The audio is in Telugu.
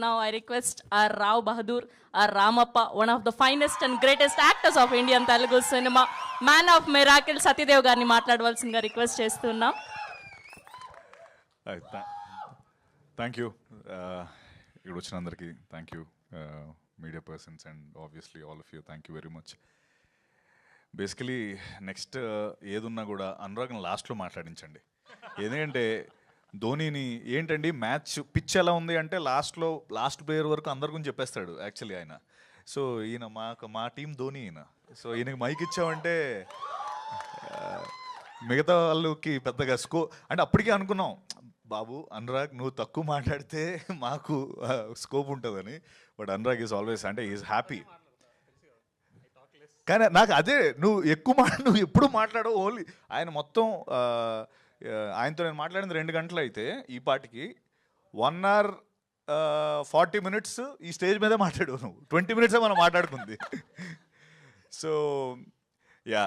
now I request our Rao Bahadur, our Ramappa, one of the finest and greatest actors of Indian Telugu cinema, man of miracle Satyadev గారిని మాట్లాడవలసిందిగా రిక్వెస్ట్ చేస్తున్నాం. థ్యాంక్ యూ ఇక్కడ వచ్చిన అందరికీ thank you media persons and obviously all of you thank you very much. Basically next ఏదున్నా కూడా అనురాగ్ని లాస్ట్లో మాట్లాడించండి. ఎందుకంటే ధోనీని ఏంటండి మ్యాచ్ పిచ్ ఎలా ఉంది అంటే లాస్ట్ ప్లేయర్ వరకు అందరి గురించి చెప్పేస్తాడు యాక్చువల్లీ ఆయన. సో ఈయన మా టీం ధోని ఈయన. సో ఈయనకి మైక్ ఇచ్చామంటే మిగతా వాళ్ళకి పెద్దగా అంటే అప్పటికే అనుకున్నాం బాబు అనురాగ్ నువ్వు తక్కువ మాట్లాడితే మాకు స్కోప్ ఉంటుందని. బట్ అనురాగ్ ఈజ్ ఆల్వేస్ అంటే ఈజ్ హ్యాపీ. కానీ నాకు అదే నువ్వు ఎప్పుడు మాట్లాడవు ఓన్లీ ఆయన మొత్తం ఆయనతో నేను మాట్లాడింది 2 గంటలు అయితే ఈ పాటికి 1 hour 40 minutes ఈ స్టేజ్ మీదే మాట్లాడు నువ్వు 20 minutes మనం మాట్లాడుకుంది. So yeah